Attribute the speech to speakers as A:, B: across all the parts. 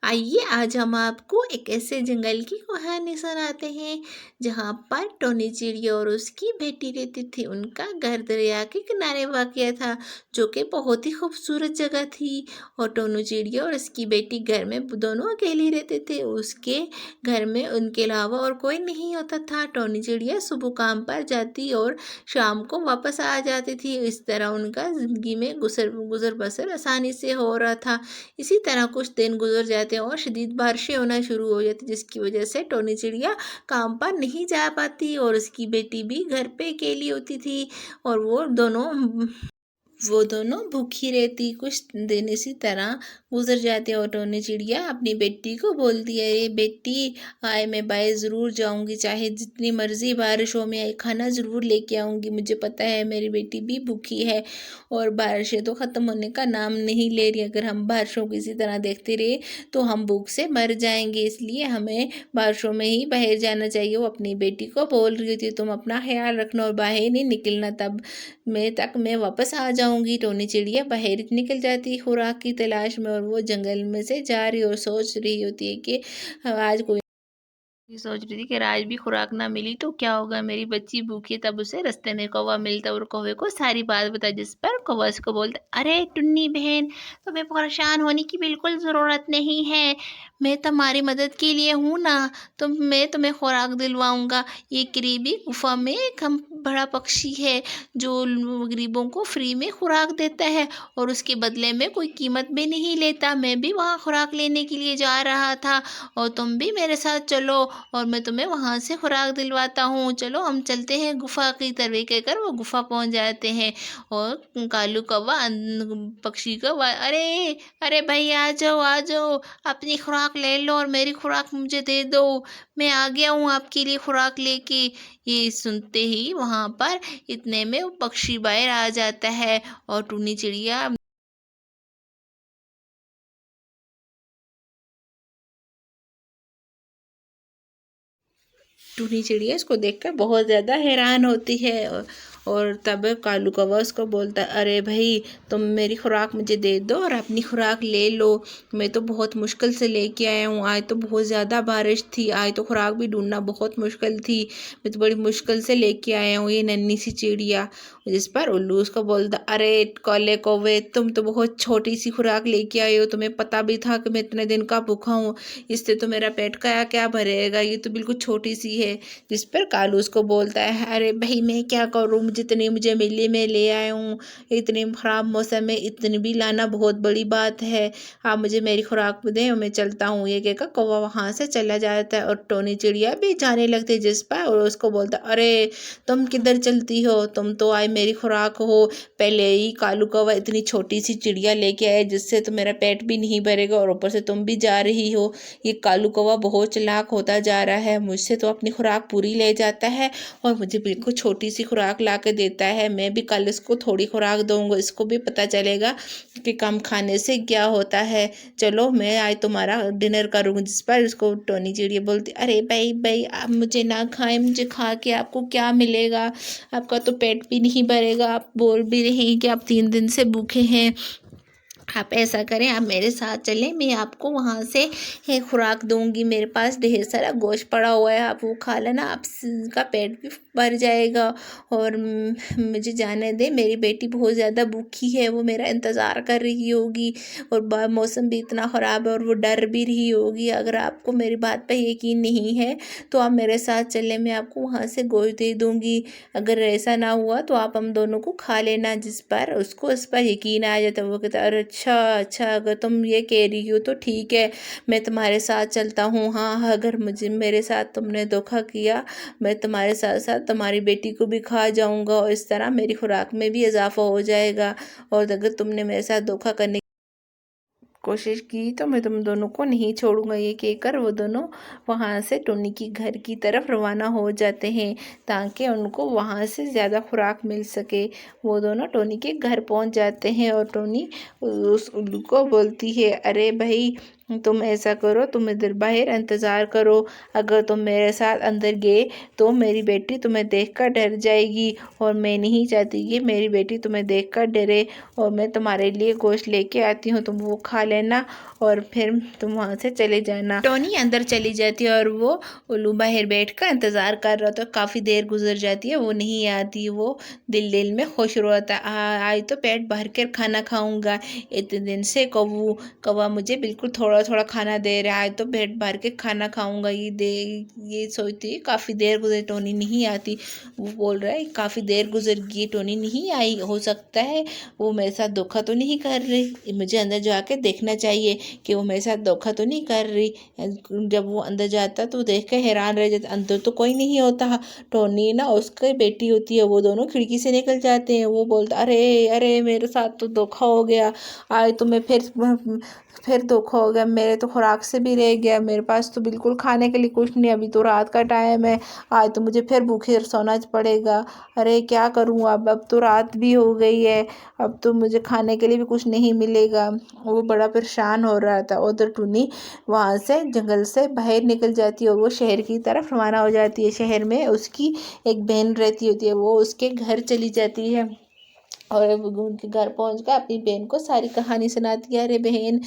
A: आइए आज हम आपको एक ऐसे जंगल की कहानी सुनाते हैं जहाँ पर टोनी चिड़िया और उसकी बेटी रहती थी। उनका घर दरिया के किनारे वाक़या था, जो कि बहुत ही खूबसूरत जगह थी। और टोनी चिड़िया और उसकी बेटी घर में दोनों अकेले रहते थे। उसके घर में उनके अलावा और कोई नहीं होता था। टोनी चिड़िया सुबह काम पर जाती और शाम को वापस आ जाती थी। इस तरह उनका ज़िंदगी में गुजर बसर आसानी से हो रहा था। इसी तरह कुछ दिन गुजर जाते और शदीद बारिशें होना शुरू हो जाती, जिसकी वजह से टोनी चिड़िया काम पर नहीं जा पाती और उसकी बेटी भी घर पे अकेली होती थी। और वो दोनों भूखी रहती। कुछ दिन इसी तरह गुजर जाते और टोनी चिड़िया अपनी बेटी को बोलती है, अरे बेटी, आए मैं बाहर ज़रूर जाऊंगी, चाहे जितनी मर्जी बारिश हो, मैं खाना ज़रूर लेके आऊंगी। मुझे पता है मेरी बेटी भी भूखी है और बारिशें तो ख़त्म होने का नाम नहीं ले रही। अगर हम बारिशों को इसी तरह देखते रहे तो हम भूख से मर जाएंगे, इसलिए हमें बारिशों में ही बाहर जाना चाहिए। वो अपनी बेटी को बोल रही थी, तुम अपना ख्याल रखना और बाहर नहीं निकलना, तब मैं वापस आ जाऊंगी। टोनी चिड़िया बाहर निकल जाती खुराक की तलाश में और वो जंगल में से जा रही और सोच रही होती है कि आज कोई ये सोच रही थी कि आज भी खुराक ना मिली तो क्या होगा, मेरी बच्ची भूखी। तब उसे रास्ते में कौवा मिलता और कौवे को सारी बात बता, जिस पर कौवा उसको बोलता, अरे टुन्नी बहन, तुम्हें परेशान होने की बिल्कुल ज़रूरत नहीं है, मैं तुम्हारी मदद के लिए हूँ ना। मैं तुम्हें खुराक दिलवाऊंगा। ये करीबी गुफा में एक हम बड़ा पक्षी है जो गरीबों को फ्री में खुराक देता है और उसके बदले में कोई कीमत भी नहीं लेता। मैं भी वहाँ खुराक लेने के लिए जा रहा था और तुम भी मेरे साथ चलो और मैं तुम्हें वहाँ से खुराक दिलवाता हूँ। चलो हम चलते हैं गुफा की तरफ। कहकर वो गुफा पहुँच जाते हैं और कालू कौवा पक्षी को अरे अरे भाई, आ जाओ आ जाओ, अपनी खुराक ले लो और मेरी खुराक मुझे दे दो, मैं आ गया हूँ आपके लिए खुराक लेके। ये सुनते ही वहाँ पर इतने में वो पक्षी बाहर आ जाता है और टूनी चिड़िया टूनी चिड़िया इसको देखकर बहुत ज़्यादा हैरान होती है। और तब कालू कौवा उसको बोलता है, अरे भाई, तुम मेरी खुराक मुझे दे दो और अपनी खुराक ले लो। मैं तो बहुत मुश्किल से लेके आया हूँ, आज तो बहुत ज़्यादा बारिश थी, आज तो खुराक भी ढूंढना बहुत मुश्किल थी, मैं तो बड़ी मुश्किल से लेके आया हूँ ये नन्ही सी चिड़िया। जिस पर उल्लू उसको बोलता, अरे काले कौवे, तुम तो बहुत छोटी सी खुराक लेके आए हो, तुम्हें पता भी था कि मैं इतने दिन का भूखा हूँ, इससे तो मेरा पेट का क्या भरेगा, ये तो बिल्कुल छोटी सी है। जिस पर कालू उसको बोलता है, अरे भाई मैं क्या करूँ, जितनी मुझे मिली मैं ले आया हूँ, इतनी खराब मौसम में इतनी भी लाना बहुत बड़ी बात है, आप मुझे मेरी खुराक दें और मैं चलता हूँ। ये कहकर कौवा वहाँ से चला जाता है और टोनी चिड़िया भी जाने लगती है। जिस पर और उसको बोलता, अरे तुम किधर चलती हो, तुम तो आए मेरी खुराक हो, पहले ही कालू कौवा इतनी छोटी सी चिड़िया लेके आए जिससे तो मेरा पेट भी नहीं भरेगा और ऊपर से तुम भी जा रही हो। ये कालू कौवा बहुत चालाक होता जा रहा है, मुझसे तो अपनी खुराक पूरी ले जाता है और मुझे बिल्कुल छोटी सी खुराक ला के देता है। मैं भी कल इसको थोड़ी खुराक दूंगा, इसको भी पता चलेगा कि कम खाने से क्या होता है। चलो मैं आज तुम्हारा डिनर करूँगी। जिस पर उसको टोनी चिड़िया बोलती, अरे भाई भाई, आप मुझे ना खाएं, मुझे खा के आपको क्या मिलेगा, आपका तो पेट भी नहीं भरेगा, आप बोल भी रहे हैं कि आप 3 दिन से भूखे हैं। आप ऐसा करें, आप मेरे साथ चलें, मैं आपको वहाँ से खुराक दूंगी, मेरे पास ढेर सारा गोश्त पड़ा हुआ है, आप वो खा लेना, आपका पेट भी भर जाएगा। और मुझे जाने दे, मेरी बेटी बहुत ज़्यादा भूखी है, वो मेरा इंतज़ार कर रही होगी और मौसम भी इतना ख़राब है और वो डर भी रही होगी। अगर आपको मेरी बात पर यकीन नहीं है तो आप मेरे साथ चलें, मैं आपको वहाँ से गोश्त दे दूँगी। अगर ऐसा ना हुआ तो आप हम दोनों को खा लेना। जिस पर उसको इस पर यकीन आ जाता है, वो कहता है, अरे अच्छा अच्छा, अगर तुम ये कह रही हो तो ठीक है, मैं तुम्हारे साथ चलता हूँ। हाँ, अगर मुझे मेरे साथ तुमने धोखा किया, मैं तुम्हारे साथ साथ तुम्हारी बेटी को भी खा जाऊँगा और इस तरह मेरी खुराक में भी इजाफा हो जाएगा। और अगर तुमने मेरे साथ धोखा करने कोशिश की तो मैं तुम दोनों को नहीं छोड़ूंगा। ये कहकर वो दोनों वहाँ से टोनी की घर की तरफ रवाना हो जाते हैं ताकि उनको वहाँ से ज़्यादा खुराक मिल सके। वो दोनों टोनी के घर पहुँच जाते हैं और टोनी उस उल्लू को बोलती है, अरे भाई, तुम ऐसा करो, तुम इधर बाहर इंतज़ार करो, अगर तुम मेरे साथ अंदर गए तो मेरी बेटी तुम्हें देखकर डर जाएगी, और मैं नहीं चाहती कि मेरी बेटी तुम्हें देखकर डरे। और मैं तुम्हारे लिए गोश्त लेके आती हूँ, तुम वो खा लेना और फिर तुम वहाँ से चले जाना। टोनी अंदर चली जाती है और वो उल्लू बाहर बैठकर इंतज़ार कर रहा था। काफ़ी देर गुजर जाती है, वो नहीं आती। वो दिल दिल में खुश रहता, आज तो पेट भर कर खाना खाऊंगा, इतने दिन से कौवा मुझे बिल्कुल थोड़ा थोड़ा खाना दे रहा है, तो पेट भर के खाना खाऊंगा। ये सोचती है। काफ़ी देर गुजर, टोनी नहीं आती। वो बोल रहा है काफ़ी देर गुजर गई, टोनी नहीं आई, हो सकता है वो मेरे साथ धोखा तो नहीं कर रही, मुझे अंदर जाके देखना चाहिए कि वो मेरे साथ धोखा तो नहीं कर रही। जब वो अंदर जाता तो देख के हैरान रह जाता, अंदर तो कोई नहीं होता। टोनी ना उसकी बेटी होती है, वो दोनों खिड़की से निकल जाते हैं। वो बोलता अरे अरे मेरे साथ तो धोखा हो गया, आज तो मैं फिर धोखा हो गया, मेरे तो खुराक से भी रह गया, मेरे पास तो बिल्कुल खाने के लिए कुछ नहीं, अभी तो रात का टाइम है, आज तो मुझे फिर भूखे सोना पड़ेगा। अरे क्या करूँ अब तो रात भी हो गई है, अब तो मुझे खाने के लिए भी कुछ नहीं मिलेगा। वो बड़ा परेशान हो रहा था। उधर टुन्नी वहाँ से जंगल से बाहर निकल जाती है और वो शहर की तरफ रवाना हो जाती है। शहर में उसकी एक बहन रहती होती है, वो उसके घर चली जाती है और उनके घर पहुंच कर अपनी बहन को सारी कहानी सुनाती है। अरे बहन,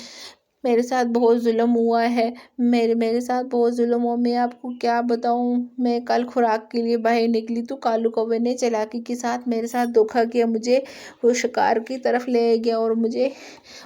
A: मेरे साथ बहुत जुल्म हुआ है, मेरे साथ बहुत जुल्म हुआ, मैं आपको क्या बताऊं। मैं कल खुराक के लिए बाहर निकली तो कालू कौवे ने चालाकी के साथ मेरे साथ धोखा किया, मुझे वो शिकार की तरफ ले गया और मुझे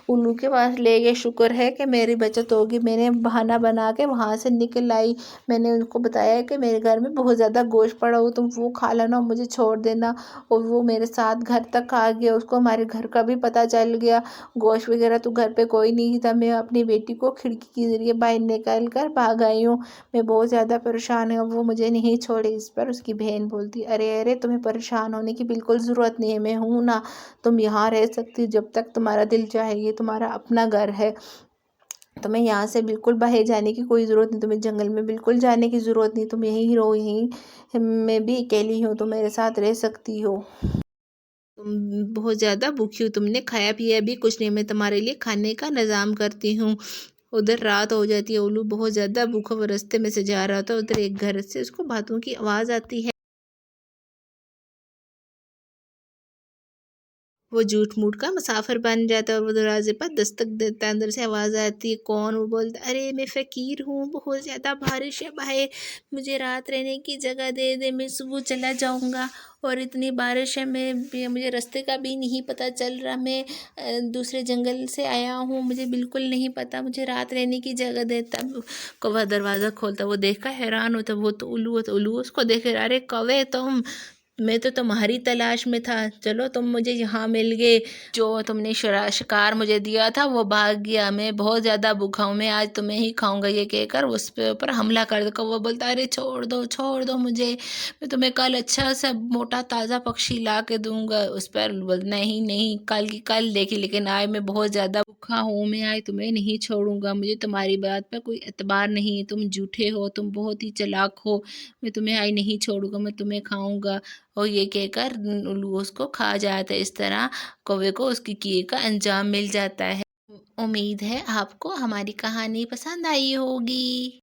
A: उल्लू के पास ले गए। शुक्र है कि मेरी बचत होगी, मैंने बहाना बना के वहाँ से निकल आई। मैंने उनको बताया कि मेरे घर में बहुत ज़्यादा गोश्त पड़ा हो, तुम वो खा लेना, मुझे छोड़ देना। और वो मेरे साथ घर तक आ गया, उसको हमारे घर का भी पता चल गया। गोश्त वगैरह तो घर पे कोई नहीं था, मैं अपनी बेटी को खिड़की के ज़रिए बाहर निकल कर भाग आई हूँ, मैं बहुत ज़्यादा परेशान है, वो मुझे नहीं छोड़े। इस पर उसकी बहन बोलती अरे अरे तुम्हें परेशान होने की बिल्कुल ज़रूरत नहीं है, मैं हूँ ना, तुम यहाँ रह सकती हो जब तक तुम्हारा दिल चाहे, ये तुम्हारा अपना घर है, तुम्हें यहाँ से बिल्कुल बाहर जाने की कोई ज़रूरत नहीं, तुम्हें जंगल में बिल्कुल जाने की ज़रूरत नहीं, तुम यहीं रहो, यहीं मैं भी अकेली हूँ, तुम मेरे साथ रह सकती हो। तुम बहुत ज़्यादा भूखी हो, तुमने खाया पिया भी कुछ नहीं, मैं तुम्हारे लिए खाने का इंतज़ाम करती हूँ। उधर रात हो जाती है, उल्लू बहुत ज़्यादा भूखा वो रास्ते में से जा रहा था, उधर एक घर से उसको बातों की आवाज़ आती है। वो झूठ मूठ का मुसाफिर बन जाता है और वो दरवाजे पर दस्तक देता है, अंदर से आवाज़ आती है कौन। वो बोलता है अरे मैं फ़कीर हूँ, बहुत ज़्यादा बारिश है बाहर, मुझे रात रहने की जगह दे दे, मैं सुबह चला जाऊँगा, और इतनी बारिश है, मुझे रास्ते का भी नहीं पता चल रहा, मैं दूसरे जंगल से आया हूँ, मुझे बिल्कुल नहीं पता, मुझे रात रहने की जगह दे। तब कौवा दरवाज़ा खोलता, वो देखा हैरान होता, वो तो उल्लू होता, उल्लू उसको देख रहा, अरे कौवे तुम, मैं तो तुम्हारी तलाश में था, चलो तुम मुझे यहाँ मिल गए, जो तुमने शिकार मुझे दिया था वो भाग गया, मैं बहुत ज़्यादा भूखा हूँ, मैं आज तुम्हें ही खाऊंगा, ये कहकर उस पे ऊपर हमला कर दो। वो बोलता अरे छोड़ दो मुझे, मैं तुम्हें कल अच्छा सा मोटा ताज़ा पक्षी ला के दूंगा। उस पर बोल नहीं नहीं, कल की कल देखी, लेकिन आज मैं बहुत ज़्यादा भूखा हूँ, मैं आज तुम्हें नहीं छोड़ूंगा, मुझे तुम्हारी बात पर कोई एतबार नहीं है, तुम झूठे हो, तुम बहुत ही चालाक हो, मैं तुम्हें आज नहीं छोड़ूंगा, मैं तुम्हें खाऊंगा। और ये कहकर उल्लू उसको खा जाता है। इस तरह कौवे को उसकी किए का अंजाम मिल जाता है। उम्मीद है आपको हमारी कहानी पसंद आई होगी।